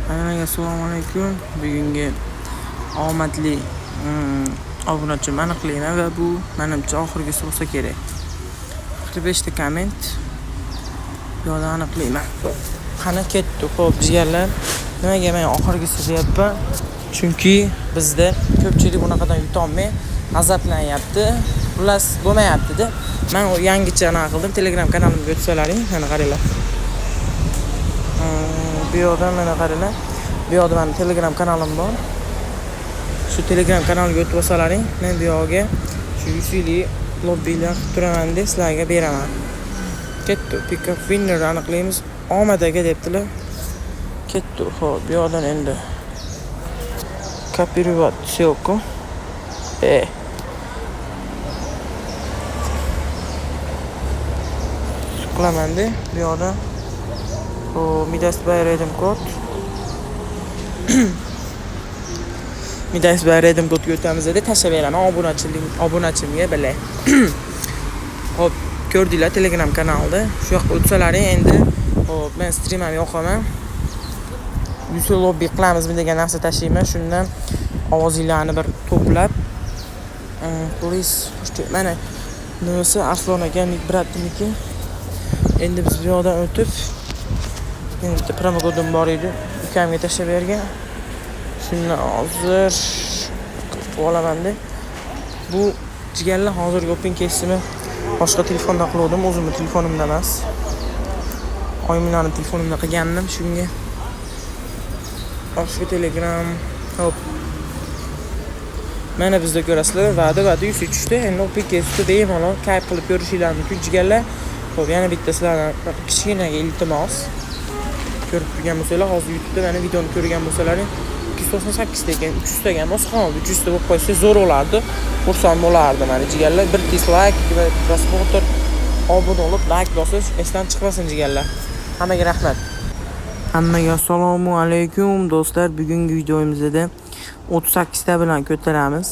Assalomu alaykum. Bugungi omadli obunachim aniqlayman va bu menimcha oxirgisi bo'lsa kerak. 45 ta komment yo'ldan aniqlayman. Qani ketdi. Xo'p, jigarlar, nimaga men oxirgisi deyapman? Chunki bizda ko'pchilik bunaqadan yuta olmay g'azablanyapti. Xullas bo'lmayapti-da. Men yangicha anaqa qildim. Telegram kanalimga o'tsalaring, mana qaranglar. Bu yoqda mana qaranglar. Bu yoqda mening Telegram kanalim bor. Shu Telegram kanaliga o'tib olsalaring, men bu yoqga shu yusili lobbilar qilib turaman deb sizlarga beraman. Ketdi. Pick up winner aniqlaymiz. Omadaga debdilar. Ketdi. Xo'p, bu yoqdan endi копировать ссылку. Qilamanda bu yoqda Midas by Redim kod. Midas by Redim kodga o'tamiz deb tashlab beraman. Obunachimga bilay. Hop, ko'rdinglar Telegram kanalida. Shu yoqqa o'tsalaring endi hop men streamam yoqaman. Yusuf lobby qilamizmi degan narsa tashlayman. Shundan ovozinglarni bir to'plab polis mana nimasi Arslon akaning bratimniki. Endi biz bu yoqdan o'tib bitta promo kodim bor edi. Ukamga tashlab bergan. Shuni hozir qilib olaman-da. Bu jigarlar hozirgi open kesimi boshqa telefondan qildim, o'zimning telefonimda emas. Oyimlarning telefonimda qilgandim shunga. Shu Telegram hop. Mana bizda ko'rasizlar, va'da 103 ta. Endi open kesibda bemalol kayf qilib ko'rishinglar mumkin jigarlar. Xo'p, yana bitta sizlardan kichkinaga iltimos. Ko'rib turgan bo'lsanglar, hozir YouTube'da meni videoni ko'rgan bo'lsalaring, 298 ta ekan, 300 ta ekan, bo'lsa qoldi. 300 ta bo'lib qo'ysa zo'r bo'lardi. Xursand bo'lardim mana jigarlar. Bir dislike va prasмотр, obuna bo'lib, like bosish esdan chiqmasin jigarlar. Hammaga rahmat. Hammaga assalomu alaykum do'stlar. Bugungi videomizda 38 ta bilan ko'taramiz.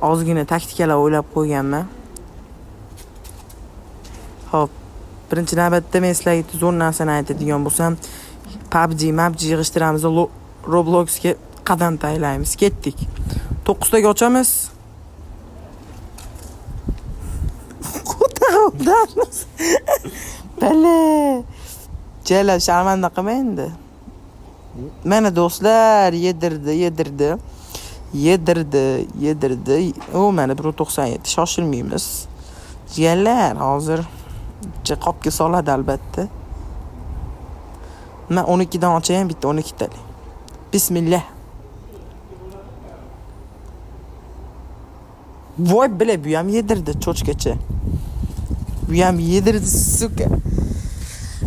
Ozgina taktikalar o'ylab qo'yganman. Hop, birinchi navbatda men sizlarga zo'r narsani aytadigan bo'lsam, PUBG yig'ishtiramiz, Robloxga qadam taylaymiz. Ketdik. 9 taga ochamiz. Qo'tardamiz. Bale. Jala sharmanda qilmang endi. Mana do'stlar, yedirdi. O, mana 197. Shoshilmaymiz. Jigarlar, hozir qopga soladi albatta. Men 12 dan ochayim, bitta 12 talik. Bismillah. Voy bile bu ham yedirdi cho'chgacha. Bu ham yedirdi suka.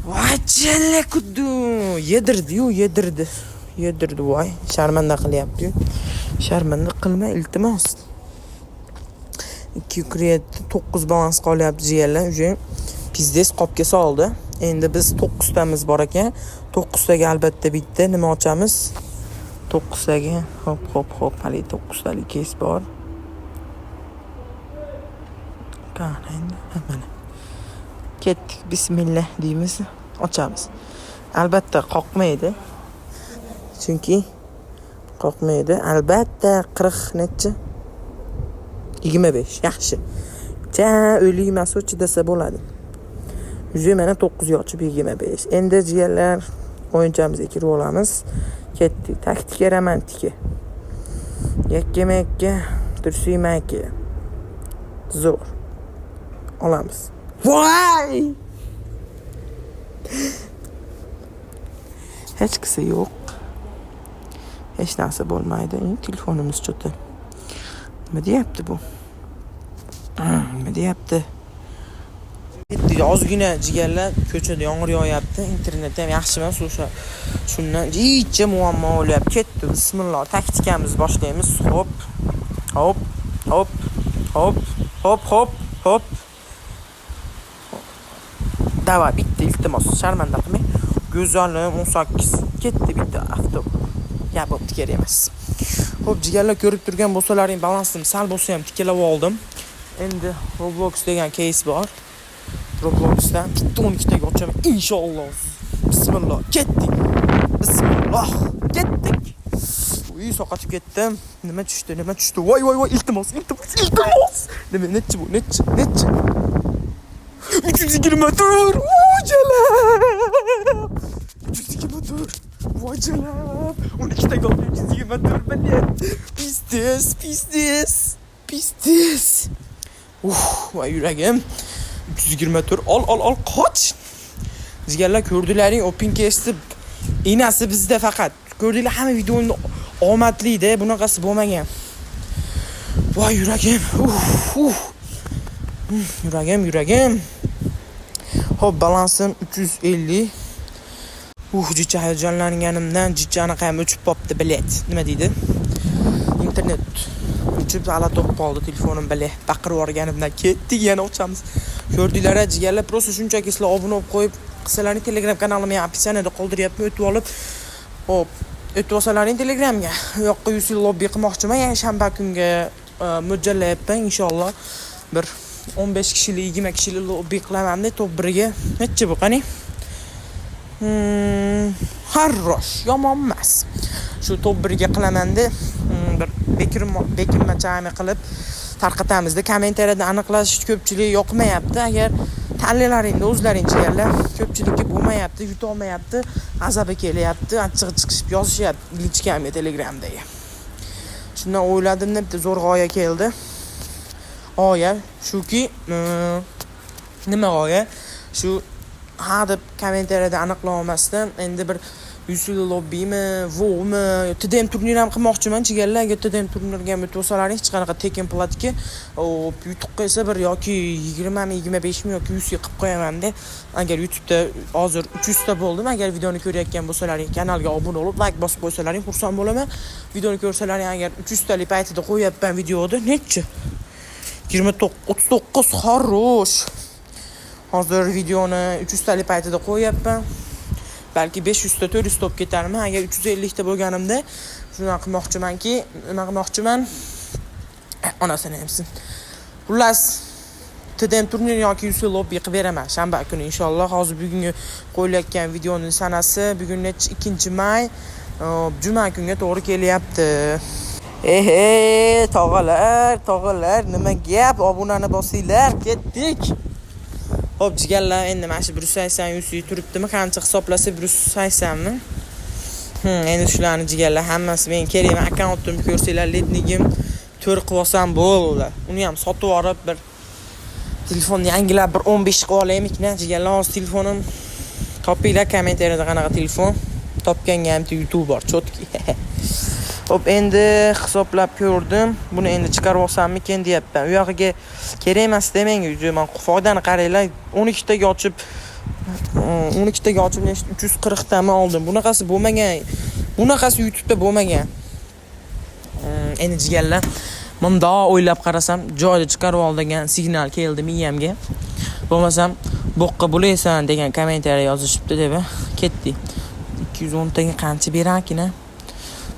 Voy jalla kudu. Yedirdi voy. Sharmanda qilyapti. Sharmanda qilma iltimos. 2 kredi 9 balans qolyapti jigarlar. Uje pizdes qopga soldi. Endi biz 9 tamiz bor ekan. 9 taga albatta bitta nima ochamiz? 9 taga hop hali 9 talik kes bor. Qani endi mana. Ketdik, bismillah deymiz, ochamiz. Albatta qoqmaydi. Chunki qoqmaydi. Albatta 40 necha? 25, yaxshi. O'lik emas, chidasa bo'ladi. Uje mana 9 yochib 25. Endi jigarlar o'yinchimizga kirib olamiz. Ketdik. Taktika romantika. Yakka-makka, tursiymaki. Zo'r. Olamiz. Voy! Hech qisi yo'q. Hech narsa bo'lmaydi. Telefonimiz cho'ti. Nima deyapti bu? Nima deyapti? Ozgina jigarlar ko'chada yomg'ir yog'yapti. Internet ham yaxshi emas, o'sha shundan ichcha muammo bo'lyapti. Ketdi. Bismillah. Taktikamiz boshlaymiz. Hop. Dava bitti iltimos. Sharmanda qilmang. Go'zalim 18. Ketdi bitta avtobus. Gap bo'pti, kerak emas. Xo'p, jigarlar ko'rib turgan bo'lsalaring, balansim sal bo'lsa ham tiklab oldim. Endi Roblox degan case bor. Robloxdan bitta 12 taga ochaman inshaalloh. Bismillah, ketdik. Bismillah. Ah, ketdik. Uy, soqatib ketdim. Nima tushdi? Voy, iltimos. Nima nechi bu? Nechi? 320 tur. Vojalar. 320 tur. Vojalar. 12 ta gol 320 tur bilet. Pistis. Voy yuragim. 320 tur. Ol, qoch. Jigarlar ko'rdilaring, Opencast'ni enasi bizda faqat. Ko'rdinglar, hamma videoni omadli-da, bunaqasi bo'lmagan. Voy yuragim. Yuragim. Hop, balansim 350. Jicha hayajonlanganimdan jichani ham o'chib qopti, bilet. Nima deydi? Internet o'chib ala to'p qoldi telefonim, bilet. Baqirib yorganimdan ketdik, yana ochamiz. Ko'rdinglar, jigarlar, просто shunchaki sizlar obuna bo'lib qo'yib, qilsalaring Telegram kanalimga opsiyada qoldiryapman, o'tib olib. Hop, o'tib olsalaring Telegramga. U yoqqa yusil lobby qilmoqchiman. Yana shanba kunga mo'ljallayapman, inshaalloh. Bir 15 kishilik, 20 kishilik lobby qilaman-da, top 1ga. Necha bu qani? Harrosh, yomon emas. Shu top 1ga qilaman-da, bir bekirmachami qilib tarqatamiz-da. Kommentariyada aniqlash ko'pchilik yoqmayapti. Agar tanlalaringda o'zlaring chiganlar, ko'pchilikka bo'lmayapti, yuta olmayapti, azabi kelyapti, achchig'i chiqishib yozishyapti lichkamga Telegramdagi. Shundan o'yladim, bitta zo'r g'oya keldi. G'oya shuki, nima g'oya? Shu deb kommentariyada aniqlay olmasdan endi bir Yusil lobbimi, vo'mi, TDM turnir ham qilmoqchiman chiganlar. Agar TDM turnirga o'tib olsalaring, hech qanaqa tekin platka, YouTube'ga esa bir yoki 20 mi, 25 mi yoki 100 qilib qo'yaman-da. Agar YouTube'da hozir 300 ta bo'ldim. Agar videoni ko'rayotgan bo'lsalaring, kanalga obuna bo'lib, like bosib qo'ysalaring, xursand bo'laman. Videoni ko'rsalaring, agar 300 talik paytida qo'yapman videoni, necha? 39 xorrosh. Hozir videoni 300 talik paytida qo'yapman. Balki 500 ta 400 ta ketarman. Agar 350 ta bo'lganimda shuni qilmoqchimanki, nima qilmoqchiman? Onasini hamsin. Xullas, TDM turnir yoki Yusil lobby qilib beraman shanba kuni inshaalloh. Hozir bugungi qo'yilayotgan videoning sanasi bugun 2-may, juma kunga to'g'ri kelyapti. Tog'alar, nima gap? Obunani bosinglar, ketdik. Hop, jigarlar, endi mana shu 180 yusi turibdimi? Qancha hisoblasa 180 mi? Endi shularni jigarlar hammasi men kerak akkauntimni ko'rsanglar, lednigim 4 qilib olsam bo'ldi. Uni ham sotib olib bir telefonni yangilab bir 15 qilib olaymikin, jigarlar. Hozir telefonim topinglar kommentariyada qanaqa telefon topganga ham YouTube bor, chotki. Hop, endi hisoblab ko'rdim. Buni endi chiqarib olsammikin deyapman. U yog'iga kerak emas demang, men foydani qaranglar. 12 taga ochib 340 tami oldim. Bunaqasi bo'lmagan. Bunaqasi YouTube'da bo'lmagan. Endi jigarlar, bunda o'ylab qarasam, joyda chiqarib oldigan signal keldi miyamga. Bo'lmasam, boqqa bo'laysan degan kommentariy yozishibdi deb ketdi. 210 taga qancha berakina?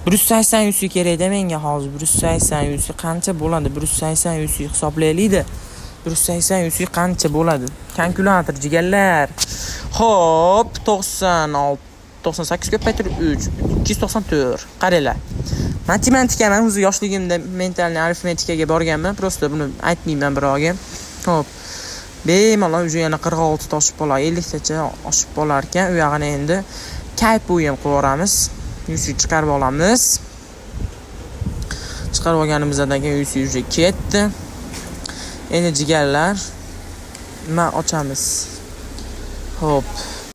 180 yusi kerak-da menga hozir. 180 yusi qancha bo'ladi? 180 yusi hisoblaylik-da. 180 yusi qancha bo'ladi? Kalkulyator jigarlar. Hop, 98 ko'paytirib 3, 294. Qaranglar. Matematika men o'zi yoshligimda mentalniy arifmetikaga borganman. Prosta buni aytmayman birovga. Hop. Bemalol уже yana 46 ta oshib qolar, 50 tacha oshib qolar ekan. U yog'ini endi kayf bo'yim qilib olamiz. Yusi chiqarib olamiz. Chiqarib olganimizdan keyin yusi уже ketdi. Endi jigarlar, nima ochamiz? Hop.